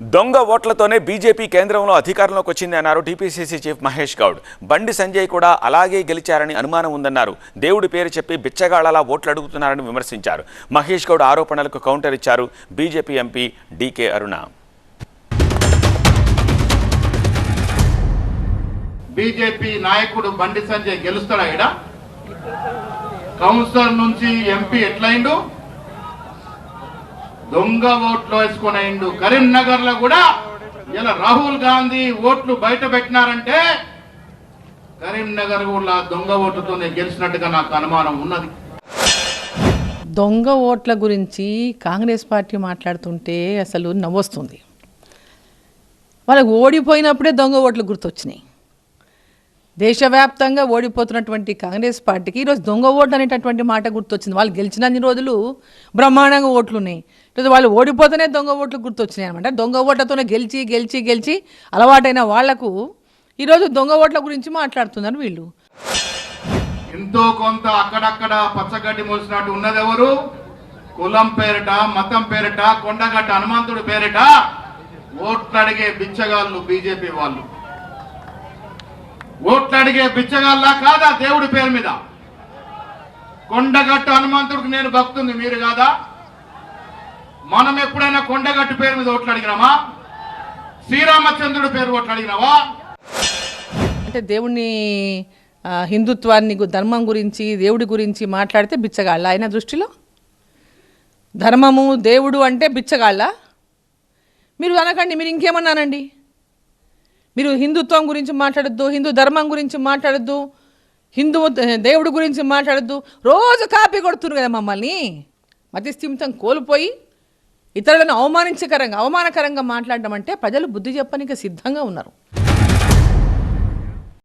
దొంగ ఓట్లతోనే బీజేపీ కేంద్రంలో అధికారంలోకి వచ్చింది అన్నారు టీపీసీసీ చీఫ్ మహేష్ గౌడ్. బండి సంజయ్ కూడా అలాగే గెలిచారని అనుమానం ఉందన్నారు. దేవుడి పేరు చెప్పి బిచ్చగాళ్లలా ఓట్లు అడుగుతున్నారని విమర్శించారు. మహేష్ గౌడ్ ఆరోపణలకు కౌంటర్ ఇచ్చారు బీజేపీ ఎంపీ డీకే అరుణ. బీజేపీ నాయకుడు బండి సంజయ్ గెలుస్తాడా? ఇక్కడ కౌన్సిలర్ నుంచి ఎంపీ ఎట్లయిండు? దొంగ ఓట్లు వేసుకునేండు. కరీంనగర్ లో కూడా ఇలా రాహుల్ గాంధీ ఓట్లు బయట పెట్టినారంటే కరీంనగర్ కూడా దొంగ ఓట్లతోనే గెలిచినట్టుగా నాకు అనుమానం ఉన్నది. దొంగ ఓట్ల గురించి కాంగ్రెస్ పార్టీ మాట్లాడుతుంటే అసలు నవ్వొస్తుంది. వాళ్ళకు ఓడిపోయినప్పుడే దొంగ ఓట్లు గుర్తొచ్చినాయి. దేశవ్యాప్తంగా ఓడిపోతున్నటువంటి కాంగ్రెస్ పార్టీకి ఈరోజు దొంగ ఓట్లు అనేటటువంటి మాట గుర్తొచ్చింది. వాళ్ళు గెలిచినన్ని రోజులు బ్రహ్మాండంగా ఓట్లు ఉన్నాయి. ఈరోజు వాళ్ళు ఓడిపోతేనే దొంగ ఓట్లు గుర్తొచ్చినాయి అనమాట. దొంగ ఓట్లతోనే గెలిచి గెలిచి గెలిచి అలవాటైన వాళ్లకు ఈరోజు దొంగ ఓట్ల గురించి మాట్లాడుతున్నారు వీళ్ళు. ఎంతో కొంత అక్కడక్కడ పచ్చగడ్డి మొలిసినట్టు ఉన్నది ఎవరు? కులం పేరిట, మతం పేరిట, కొండగట్ట హనుమంతుడి పేరిట ఓట్లు అడిగే బిచ్చగాళ్ళు బీజేపీ వాళ్ళు. ఓట్లు అడిగే బిచ్చగాళ్ళ కాదా దేవుడి పేరు మీద? కొండగట్టు హనుమంతుడికి నేను భక్తుంది, మీరు కాదా? మనం ఎప్పుడైనా కొండగట్టు పేరు మీద ఓట్లు అడిగినామా? శ్రీరామచంద్రుడి పేరు ఓట్లు అడిగినావా? అంటే దేవుణ్ణి, హిందుత్వాన్ని, ధర్మం గురించి, దేవుడి గురించి మాట్లాడితే బిచ్చగాళ్ళ ఆయన దృష్టిలో? ధర్మము దేవుడు అంటే బిచ్చగాళ్ళ? మీరు అనకండి, మీరు ఇంకేమన్నానండి. మీరు హిందుత్వం గురించి మాట్లాడద్దు, హిందూ ధర్మం గురించి మాట్లాడద్దు, హిందూ దేవుడి గురించి మాట్లాడద్దు. రోజు కాపీ కొడుతున్నారు కదా మమ్మల్ని. మతిస్థిమితం కోల్పోయి ఇతరులను అవమానకరంగా మాట్లాడడం అంటే ప్రజలు బుద్ధి చెప్పడానికి సిద్ధంగా ఉన్నారు.